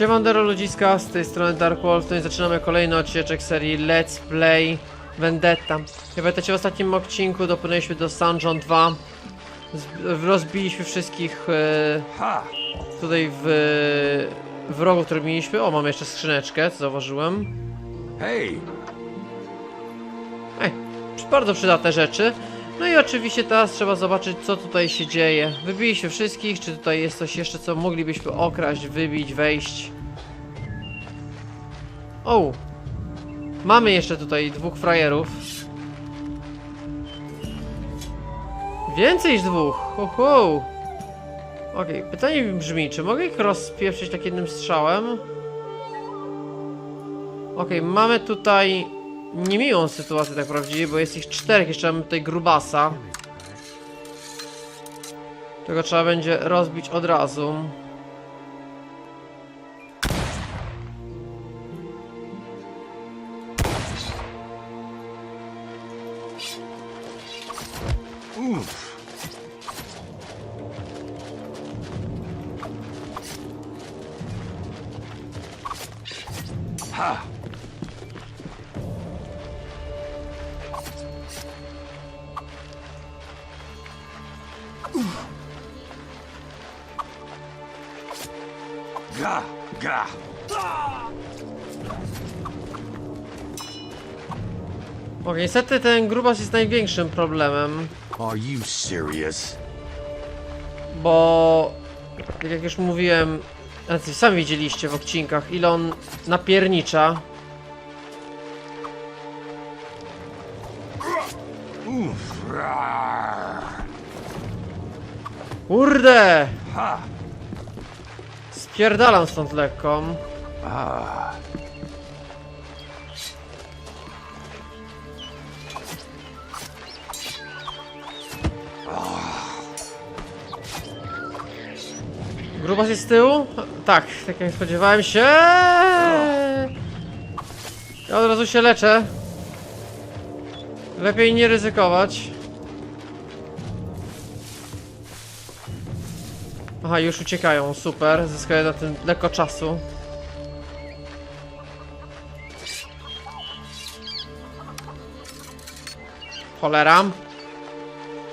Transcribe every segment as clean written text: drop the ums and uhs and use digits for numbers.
Siemandero ludziska, z tej strony Darkwolf, no i zaczynamy kolejny odcinek serii Let's Play Vendetta. Jak pamiętacie, w ostatnim odcinku dopłynęliśmy do Dungeon 2. Rozbiliśmy wszystkich tutaj wrogów, które mieliśmy. O, mamy jeszcze skrzyneczkę, co zauważyłem. Hej! Bardzo przydatne rzeczy. No i oczywiście teraz trzeba zobaczyć, co tutaj się dzieje. Wybiliśmy wszystkich, czy tutaj jest coś jeszcze, co moglibyśmy okraść, wybić, wejść. O! Mamy jeszcze tutaj dwóch frajerów. Więcej niż dwóch! Ho. Okej, pytanie brzmi, czy mogę ich rozpieprzyć tak jednym strzałem? Okej, mamy tutaj niemiłą sytuację tak prawdziwie, bo jest ich czterech, jeszcze mamy tutaj grubasa. Tego trzeba będzie rozbić od razu. Ha! Ga! Okej, niestety ten grubas jest największym problemem. Are you serious? Bo tak jak już mówiłem, sami widzieliście w odcinkach, ile on napiernicza. Kurde! Ha! Spierdalam stąd lekko. Grubas jest z tyłu? Tak, tak jak spodziewałem się. Ja od razu się leczę. Lepiej nie ryzykować. Aha, już uciekają, super. Zyskaję na tym lekko czasu. Cholera.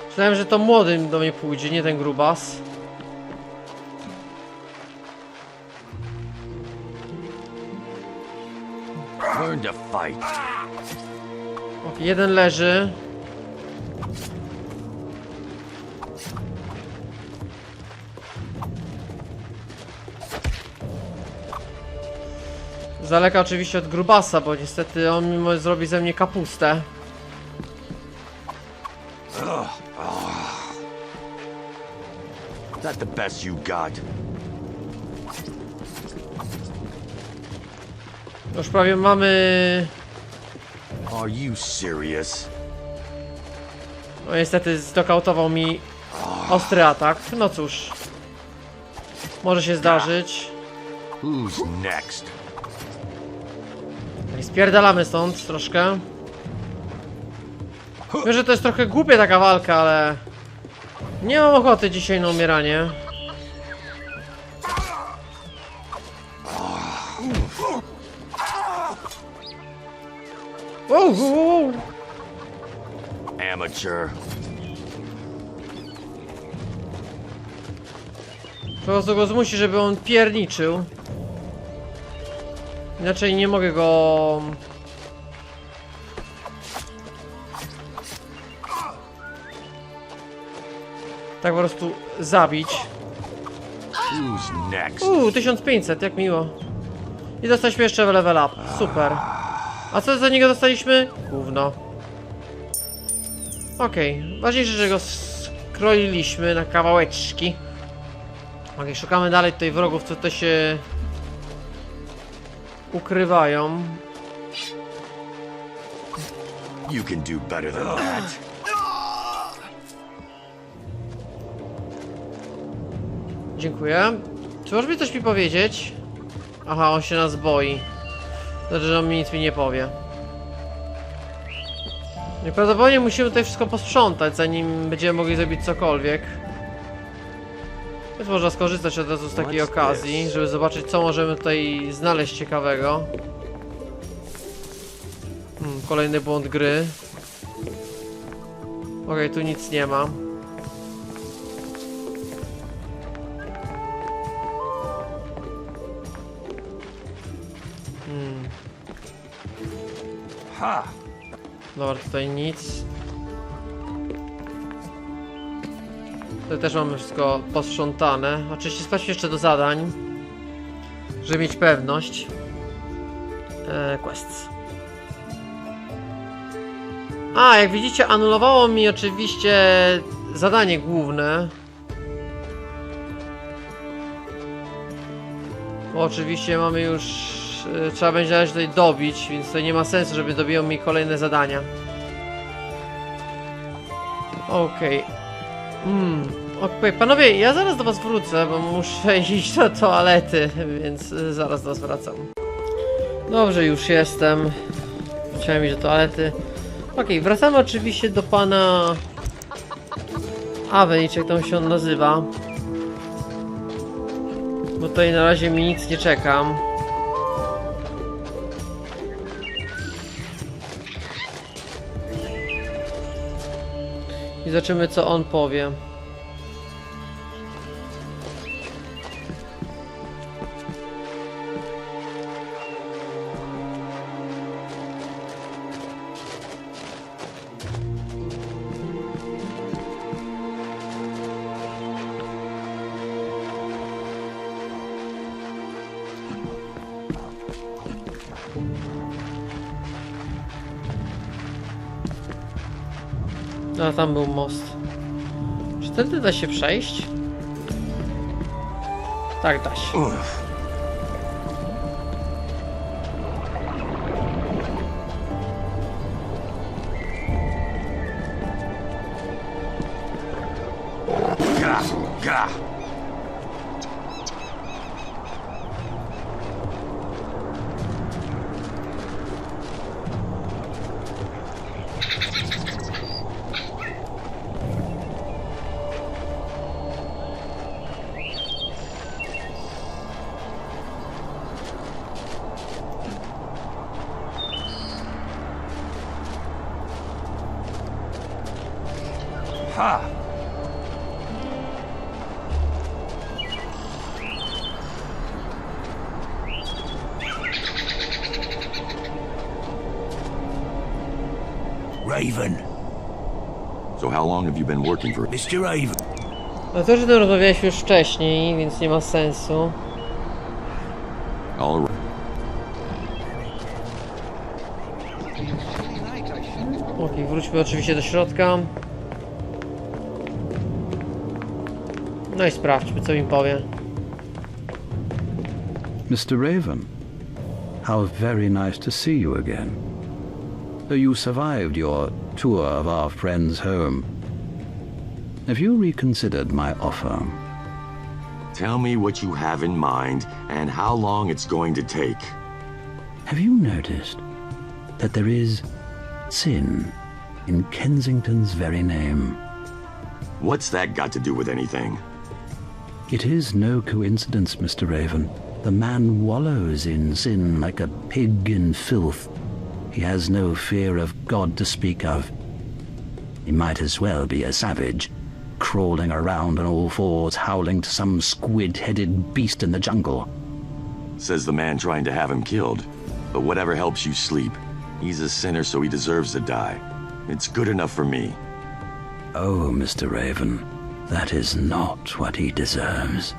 Myślałem, że to młody do mnie pójdzie, nie ten grubas. Learn to fight. Ok, jeden leży. Z daleka oczywiście od grubasa, bo niestety on zrobi ze mnie kapustę. That the best you got? Już prawie mamy... Are you serious? No niestety znokautował mi ostry atak. No cóż. Może się zdarzyć. Who's next? I spierdalamy stąd troszkę. Wiem, że to jest trochę głupia taka walka, ale... nie mam ochoty dzisiaj na umieranie. Wow. Amateur. Po prostu go zmusi, żeby on pierniczył. Inaczej nie mogę go... tak po prostu zabić. Who's next? 1500, jak miło. I dostaliśmy jeszcze level up, super. A co za niego dostaliśmy? Gówno. Okej, ważniejsze, że go skroiliśmy na kawałeczki. Okej, szukamy dalej tutaj wrogów, co to się ukrywają. You can do better than that. Dziękuję. Czy możesz mi coś powiedzieć? Aha, on się nas boi. Znaczy, że on mi nic nie powie. Prawdopodobnie musimy tutaj wszystko posprzątać, zanim będziemy mogli zrobić cokolwiek. Więc można skorzystać od razu z takiej okazji, żeby zobaczyć, co możemy tutaj znaleźć ciekawego. Kolejny błąd gry. Okej, tu nic nie ma. Ha! Dobra, tutaj nic. Tutaj też mamy wszystko posprzątane. Oczywiście sprawdźmy jeszcze do zadań, żeby mieć pewność. Quests. A, jak widzicie, anulowało mi oczywiście zadanie główne. Bo oczywiście mamy już... trzeba będzie należy tutaj dobić, więc tutaj nie ma sensu, żeby dobiło mi kolejne zadania. Okej. Okej, panowie, ja zaraz do was wrócę, bo muszę iść do toalety, więc zaraz do was wracam. Dobrze, już jestem. Chciałem iść do toalety. Okej, wracamy oczywiście do pana... Avenue, jak tam się on nazywa. Bo tutaj na razie mi nic nie czekam. I zobaczymy, co on powie. A tam był most. Czy wtedy da się przejść? Tak, da się. Gah! Ha! Raven. So how long have you been working for... Mr. Raven. No to, że to rozmawialiśmy już wcześniej, więc nie ma sensu. All right. Okej, wróćmy oczywiście do środka. No i sprawdźmy, co mi powie. Mr. Raven, how very nice to see you again. So you survived your tour of our friend's home. Have you reconsidered my offer? Tell me what you have in mind and how long it's going to take. Have you noticed that there is sin in Kensington's very name? What's that got to do with anything? It is no coincidence, Mr. Raven. The man wallows in sin like a pig in filth. He has no fear of God to speak of. He might as well be a savage, crawling around on all fours, howling to some squid-headed beast in the jungle. Says the man trying to have him killed. But whatever helps you sleep. He's a sinner, so he deserves to die. It's good enough for me. Oh, Mr. Raven, that is not what he deserves.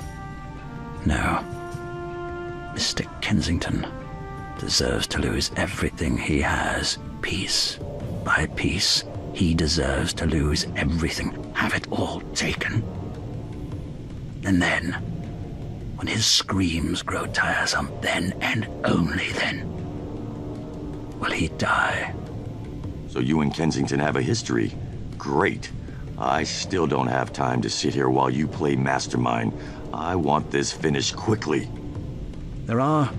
No. Mr. Kensington deserves to lose everything he has, piece by piece. He deserves to lose everything, have it all taken. And then, when his screams grow tiresome, then and only then, will he die. So you and Kensington have a history. Great. I still don't have time to sit here while you play mastermind. I want this finished quickly. There are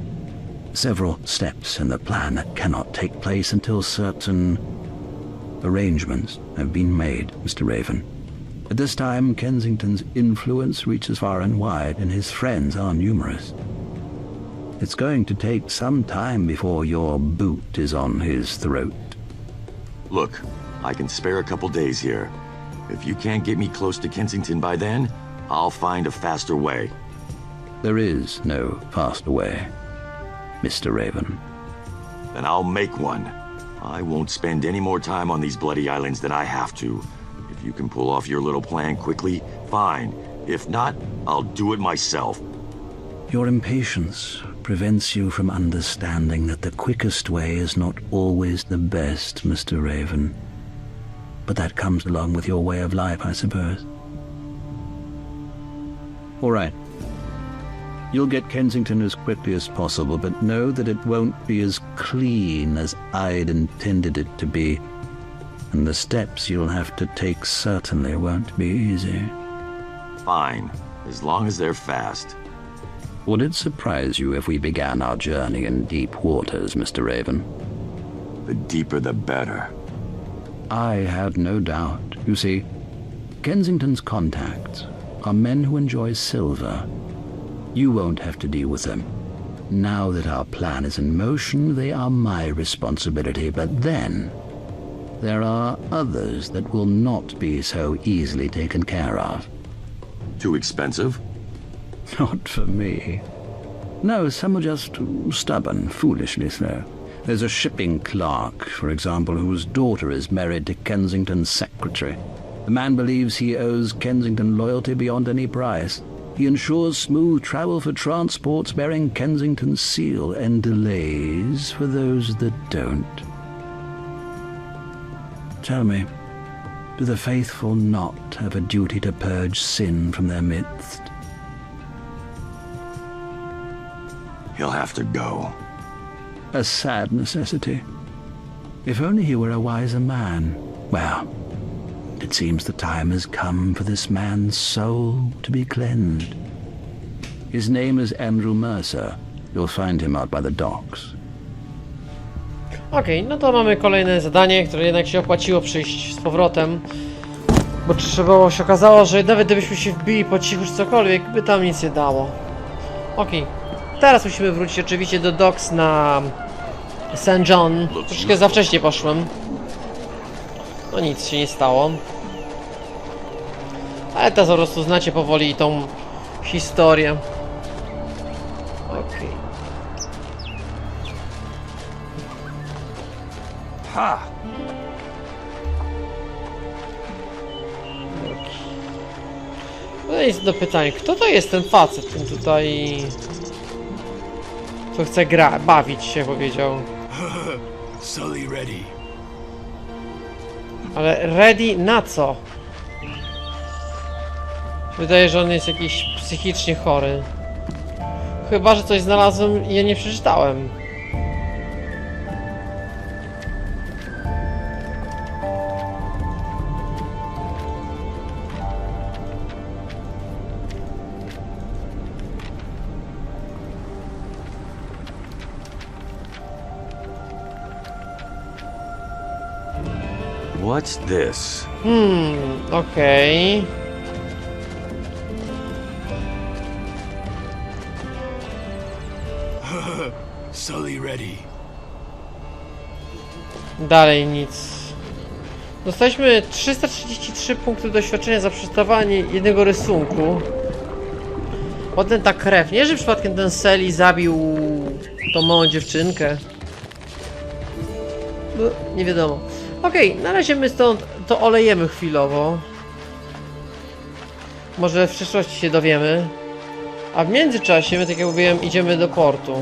several steps in the plan that cannot take place until certain arrangements have been made, Mr. Raven. At this time, Kensington's influence reaches far and wide, and his friends are numerous. It's going to take some time before your boot is on his throat. Look, I can spare a couple days here. If you can't get me close to Kensington by then, I'll find a faster way. There is no faster way, Mr. Raven. Then I'll make one. I won't spend any more time on these bloody islands than I have to. If you can pull off your little plan quickly, fine. If not, I'll do it myself. Your impatience prevents you from understanding that the quickest way is not always the best, Mr. Raven. But that comes along with your way of life, I suppose. All right. You'll get Kensington as quickly as possible, but know that it won't be as clean as I'd intended it to be. And the steps you'll have to take certainly won't be easy. Fine, as long as they're fast. Would it surprise you if we began our journey in deep waters, Mr. Raven? The deeper the better. I had no doubt. You see, Kensington's contacts are men who enjoy silver. You won't have to deal with them. Now that our plan is in motion, they are my responsibility. But then, there are others that will not be so easily taken care of. Too expensive? Not for me. No, some are just stubborn, foolishly so. There's a shipping clerk, for example, whose daughter is married to Kensington's secretary. The man believes he owes Kensington loyalty beyond any price. He ensures smooth travel for transports bearing Kensington's seal and delays for those that don't. Tell me, do the faithful not have a duty to purge sin from their midst? He'll have to go. A sad necessity. If only he were a wiser man. Well, it seems the time has come for this man's soul to be cleansed. His name is Andrew Mercer. You'll find him out by the docks. Okej, no to mamy kolejne zadanie, które jednak się opłaciło przyjść z powrotem. Bo trzeba się okazało, że nawet gdybyśmy się wbili po cichu czy cokolwiek, by tam nic nie dało. Okej, teraz musimy wrócić oczywiście do docks na St. John. Troszkę za wcześnie poszłem. No nic się nie stało. Ale teraz po prostu znacie powoli tą historię. Okej. Ha! No i jest do pytania, kto to jest ten facet, ten tutaj... Co chce bawić się, powiedział. Sully ready. Ale ready na co? Wydaje, że on jest jakiś psychicznie chory. Chyba, że coś znalazłem i ja nie przeczytałem. What's this? Okej. Sully ready. Dalej nic. Dostaliśmy 333 punkty doświadczenia za przeczytywanie jednego rysunku. Potem ta krew. Nie, że przypadkiem ten Serii zabił tą małą dziewczynkę. No, nie wiadomo. Okej, na razie my stąd to olejemy chwilowo. Może w przyszłości się dowiemy. A w międzyczasie, my tak jak mówiłem, idziemy do portu.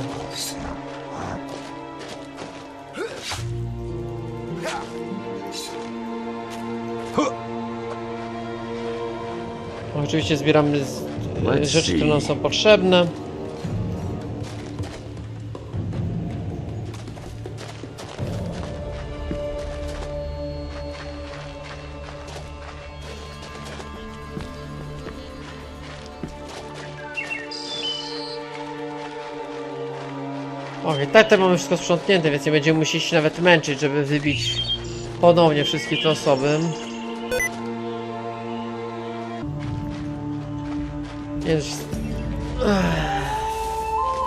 Oczywiście zbieramy rzeczy, które nam są potrzebne. Okej, tak mamy wszystko sprzątnięte, więc nie będziemy musieli się nawet męczyć, żeby wybić ponownie wszystkie te osoby. Jest...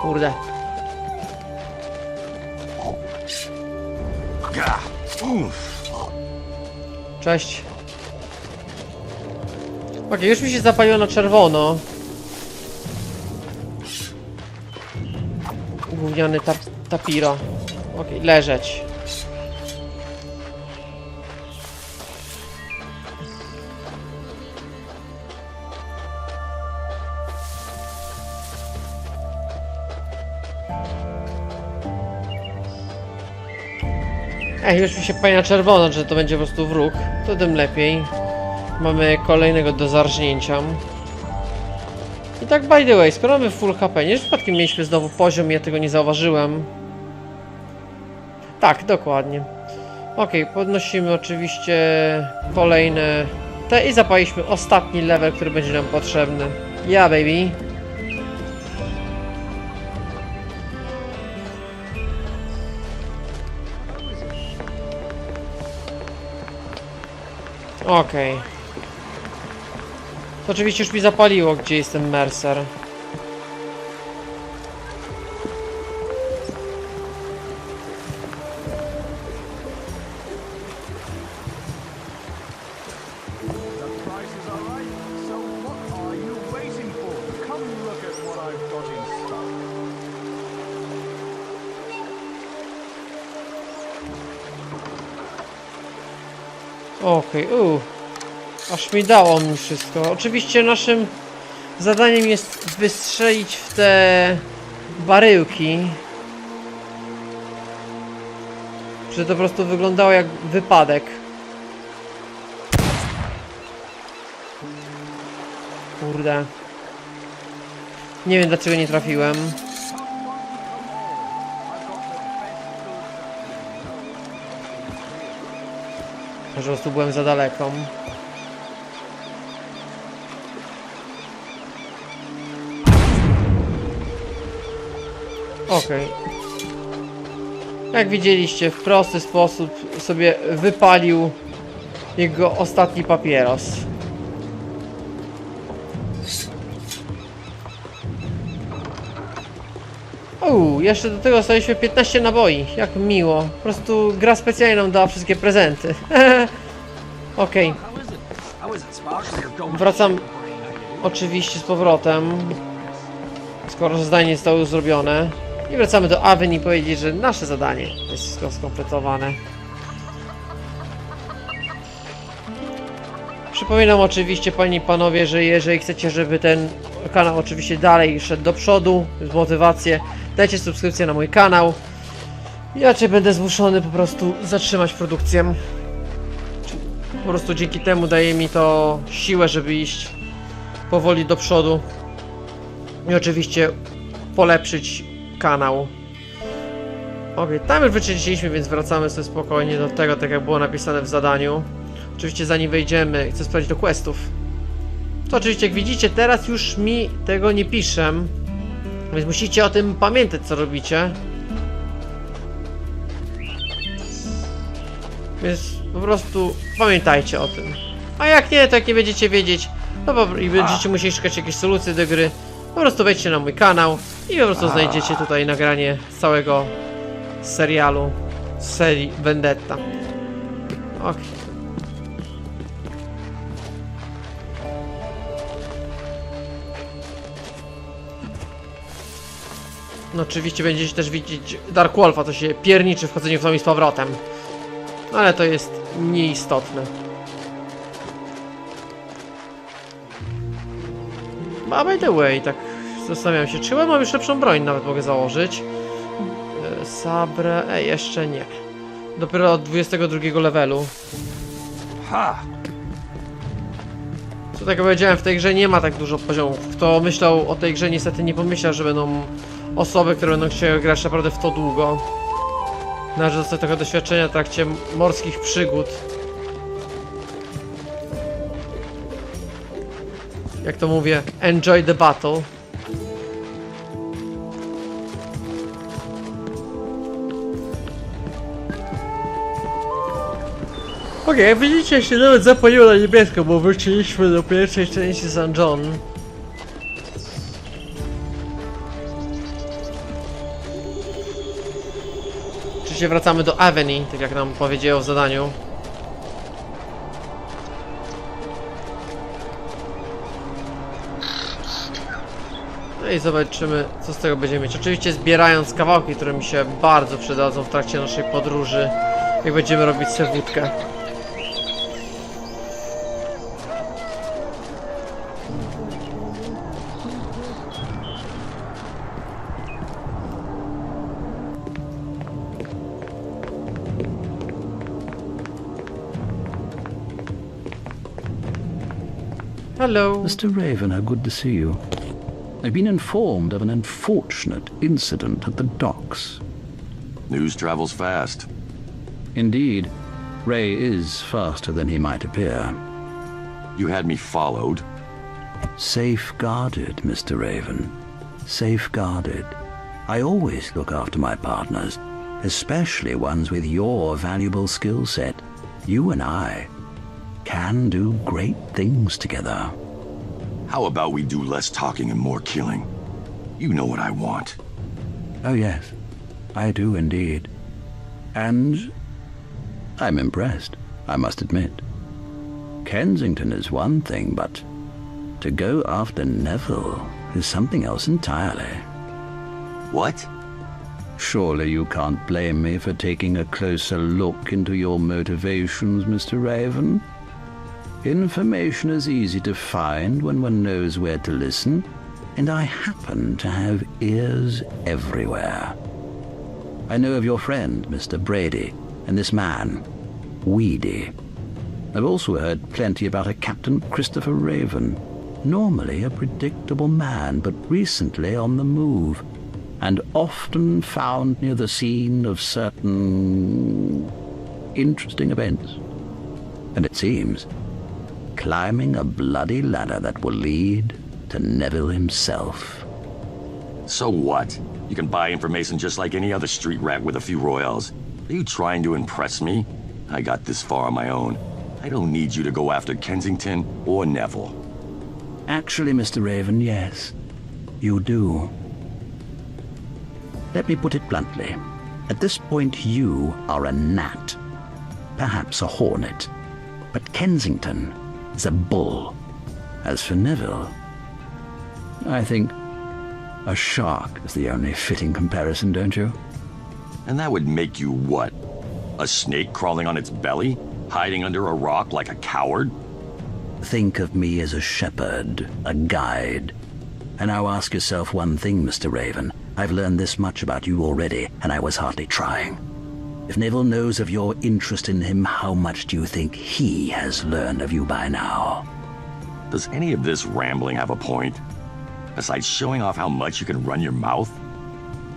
Kurde. Cześć. Okej, już mi się zapaliło na czerwono. Gówniany tapiro. Okej, leżeć. Już mi się pali na czerwono, że to będzie po prostu wróg. To tym lepiej. Mamy kolejnego do zarżnięcia. I tak by the way, skoro mamy full HP, nie przypadkiem mieliśmy znowu poziom, ja tego nie zauważyłem. Tak, dokładnie. Okej, podnosimy oczywiście kolejne te i zapaliśmy ostatni level, który będzie nam potrzebny. Yeah, baby. Okej. To oczywiście już mi zapaliło, gdzie jest ten Mercer. Okej, aż mi dało mi wszystko. Oczywiście naszym zadaniem jest wystrzelić w te baryłki. Że to po prostu wyglądało jak wypadek. Kurde. Nie wiem dlaczego nie trafiłem. Po prostu byłem za daleko. Okej. Jak widzieliście, w prosty sposób sobie wypalił jego ostatni papieros. Jeszcze do tego dostaliśmy 15 naboi. Jak miło. Po prostu gra specjalnie nam dała wszystkie prezenty. Okej. Wracam oczywiście z powrotem. Skoro zadanie zostało już zrobione. I wracamy do Avenue i powiedzieć, że nasze zadanie jest wszystko skompletowane. Przypominam oczywiście, panie i panowie, że jeżeli chcecie, żeby ten kanał oczywiście dalej szedł do przodu, z motywację, dajcie subskrypcję na mój kanał. Ja cię będę zmuszony po prostu zatrzymać produkcję. Po prostu dzięki temu daje mi to siłę, żeby iść powoli do przodu. I oczywiście polepszyć kanał. Okej, tam już wyczyściliśmy, więc wracamy sobie spokojnie do tego, tak jak było napisane w zadaniu. Oczywiście zanim wejdziemy, chcę sprawdzić do questów. To oczywiście jak widzicie, teraz już mi tego nie piszę. Więc musicie o tym pamiętać, co robicie. Więc po prostu pamiętajcie o tym. A jak nie, to jak nie będziecie wiedzieć, i będziecie musieli szukać jakiejś solucji do gry, po prostu wejdźcie na mój kanał i po prostu znajdziecie tutaj nagranie całego serialu, serii Vendetta. Ok. No oczywiście będziecie też widzieć Darkwolfa, to się pierniczy w chodzeniu w dom i z powrotem. Ale to jest nieistotne. A by the way, tak zastanawiam się, czy chyba mam już lepszą broń, nawet mogę założyć. Sabre... jeszcze nie. Dopiero od 22 levelu. Ha! Co tak jak powiedziałem, w tej grze nie ma tak dużo poziomów. Kto myślał o tej grze, niestety nie pomyślał, że będą osoby, które będą chciały grać naprawdę w to długo. Należy dostać trochę doświadczenia w trakcie morskich przygód. Jak to mówię, enjoy the battle. Okej, jak widzicie, się nawet zapaliło na niebiesko, bo wróciliśmy do pierwszej części St. John. Oczywiście wracamy do Avenue, tak jak nam powiedział w zadaniu. No i zobaczymy, co z tego będziemy mieć. Oczywiście zbierając kawałki, które mi się bardzo przydadzą w trakcie naszej podróży, jak będziemy robić sobie wódkę. Hello. Mr. Raven, how good to see you. I've been informed of an unfortunate incident at the docks. News travels fast. Indeed, Ray is faster than he might appear. You had me followed. Safeguarded, Mr. Raven. Safeguarded. I always look after my partners, especially ones with your valuable skill set. You and I can do great things together. How about we do less talking and more killing? You know what I want. Oh yes, I do indeed. And I'm impressed, I must admit. Kensington is one thing, but to go after Neville is something else entirely. What? Surely you can't blame me for taking a closer look into your motivations, Mr. Raven. Information is easy to find when one knows where to listen, and I happen to have ears everywhere. I know of your friend, Mr. Brady, and this man, Weedy. I've also heard plenty about a Captain Christopher Raven, normally a predictable man, but recently on the move, and often found near the scene of certain interesting events. And it seems climbing a bloody ladder that will lead to Neville himself. So what? You can buy information just like any other street rat with a few royals. Are you trying to impress me? I got this far on my own. I don't need you to go after Kensington or Neville. Actually, Mr. Raven, yes, you do. Let me put it bluntly. At this point, you are a gnat, perhaps a hornet. But Kensington is a bull. As for Neville, I think a shark is the only fitting comparison, don't you? And that would make you what? A snake crawling on its belly? Hiding under a rock like a coward? Think of me as a shepherd, a guide. And now ask yourself one thing, Mr. Raven. I've learned this much about you already, and I was hardly trying. If Neville knows of your interest in him, how much do you think he has learned of you by now? Does any of this rambling have a point? Besides showing off how much you can run your mouth?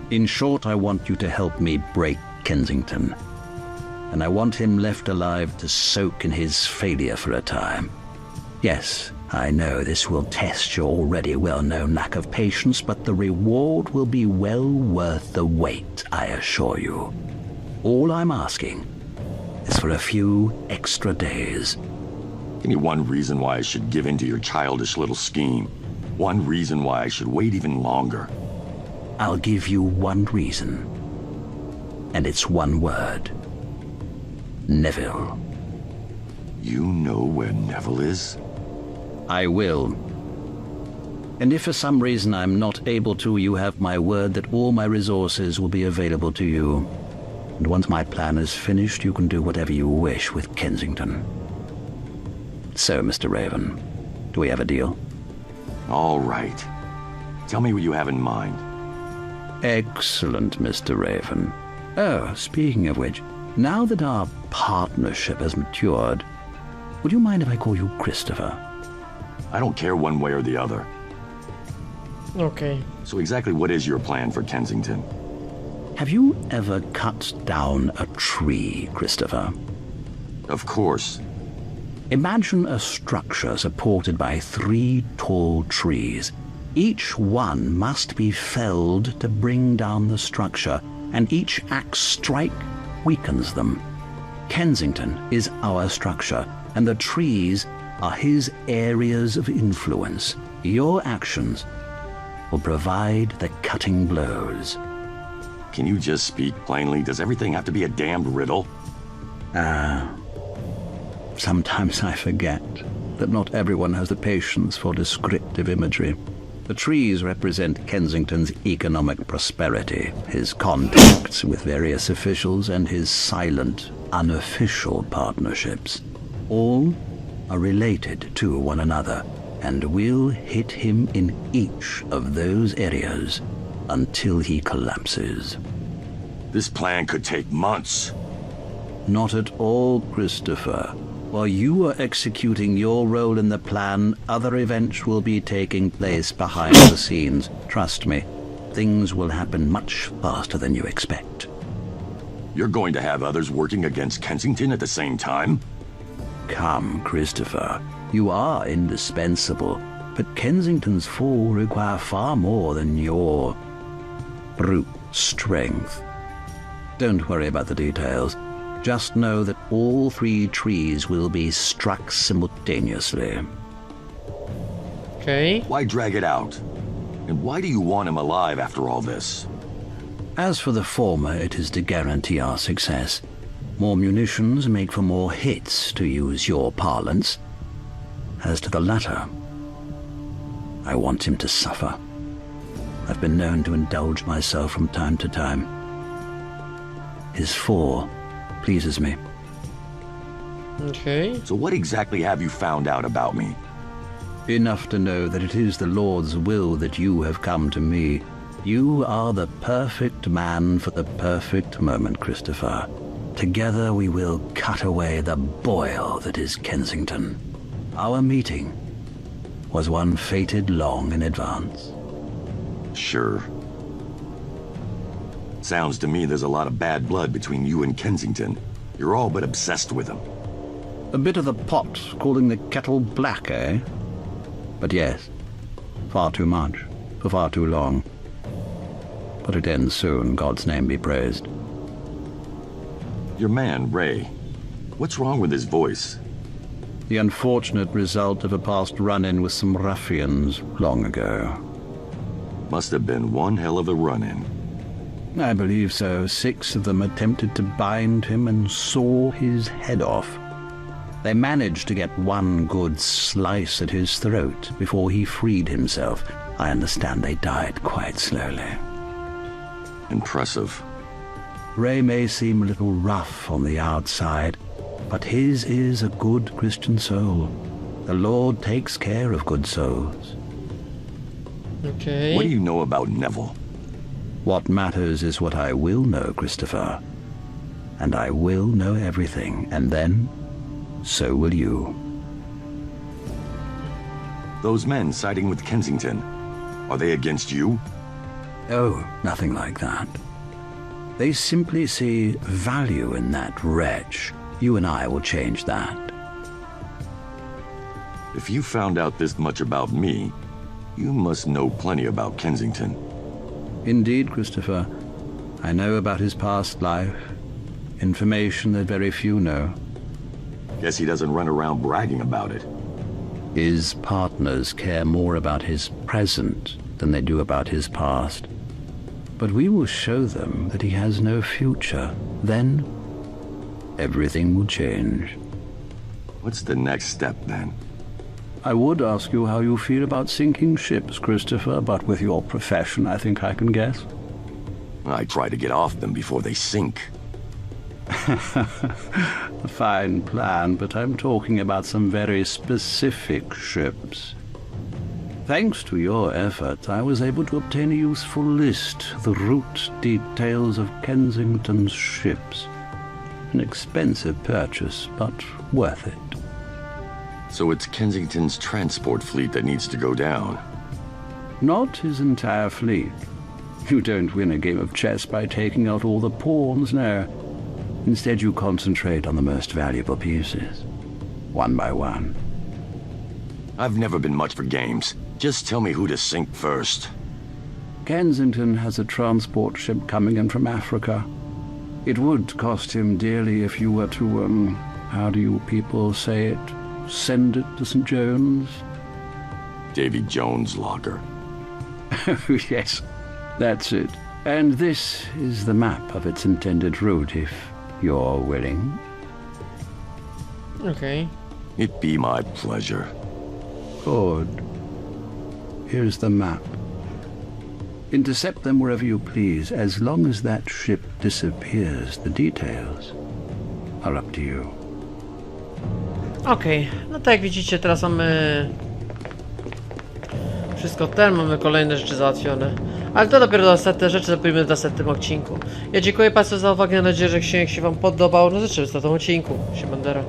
In short, I want you to help me break Kensington. And I want him left alive to soak in his failure for a time. Yes, I know this will test your already well-known lack of patience, but the reward will be well worth the wait, I assure you. All I'm asking is for a few extra days. Give me one reason why I should give in to your childish little scheme. One reason why I should wait even longer. I'll give you one reason. And it's one word. Neville. You know where Neville is? I will. And if for some reason I'm not able to, you have my word that all my resources will be available to you. And once my plan is finished, you can do whatever you wish with Kensington. So, Mr. Raven, do we have a deal? All right. Tell me what you have in mind. Excellent, Mr. Raven. Oh, speaking of which, now that our partnership has matured, would you mind if I call you Christopher? I don't care one way or the other. Okay. So exactly what is your plan for Kensington? Have you ever cut down a tree, Christopher? Of course. Imagine a structure supported by 3 tall trees. Each one must be felled to bring down the structure, and each axe strike weakens them. Kensington is our structure, and the trees are his areas of influence. Your actions will provide the cutting blows. can you just speak plainly? Does everything have to be a damned riddle? Sometimes I forget that not everyone has the patience for descriptive imagery. The trees represent Kensington's economic prosperity, his contacts with various officials, and his silent, unofficial partnerships. All are related to one another, and will hit him in each of those areas until he collapses. This plan could take months. Not at all, Christopher. While you are executing your role in the plan, other events will be taking place behind the scenes. Trust me, things will happen much faster than you expect. You're going to have others working against Kensington at the same time? Come, Christopher. You are indispensable, but Kensington's fall require far more than your brute strength. Don't worry about the details. Just know that all 3 trees will be struck simultaneously. Okay. Why drag it out? And why do you want him alive after all this? As for the former, it is to guarantee our success. More munitions make for more hits, to use your parlance. As to the latter, I want him to suffer. I've been known to indulge myself from time to time. His fall pleases me. Okay. So what exactly have you found out about me? Enough to know that it is the Lord's will that you have come to me. You are the perfect man for the perfect moment, Christopher. Together we will cut away the boil that is Kensington. Our meeting was one fated long in advance. Sure. Sounds to me there's a lot of bad blood between you and Kensington. You're all but obsessed with him. A bit of the pot calling the kettle black, eh? But yes, far too much, for far too long. But it ends soon, God's name be praised. Your man, Ray. What's wrong with his voice? The unfortunate result of a past run-in with some ruffians long ago. Must have been one hell of a run-in. I believe so. 6 of them attempted to bind him and saw his head off. They managed to get one good slice at his throat before he freed himself. I understand they died quite slowly. Impressive. Ray may seem a little rough on the outside, but his is a good Christian soul. The Lord takes care of good souls. Okay. What do you know about Neville? What matters is what I will know, Christopher. And I will know everything, and then so will you. Those men siding with Kensington, are they against you? Oh, nothing like that. They simply see value in that wretch. You and I will change that. If you found out this much about me, you must know plenty about Kensington. Indeed, Christopher. I know about his past life. Information that very few know. Guess he doesn't run around bragging about it. His partners care more about his present than they do about his past. But we will show them that he has no future. Then, everything will change. What's the next step, then? I would ask you how you feel about sinking ships, Christopher, but with your profession, I think I can guess. I try to get off them before they sink. A fine plan, but I'm talking about some very specific ships. Thanks to your efforts, I was able to obtain a useful list, the route details of Kensington's ships. An expensive purchase, but worth it. So it's Kensington's transport fleet that needs to go down. Not his entire fleet. You don't win a game of chess by taking out all the pawns, no. Instead, you concentrate on the most valuable pieces, one by one. I've never been much for games. Just tell me who to sink first. Kensington has a transport ship coming in from Africa. It would cost him dearly if you were to, how do you people say it? Send it to St. John's? Davy Jones' locker. Yes, that's it. And this is the map of its intended route, if you're willing. Okej. It be my pleasure. Good. Here's the map. Intercept them wherever you please, as long as that ship disappears. The details are up to you. Okej, no tak jak widzicie, teraz mamy wszystko mamy kolejne rzeczy załatwione. Ale to dopiero te rzeczy zrobimy w następnym odcinku. Ja dziękuję Państwu za uwagę, mam nadzieję, że odcinek się Wam podobał. No zobaczymy w następnym odcinku. Siemandera.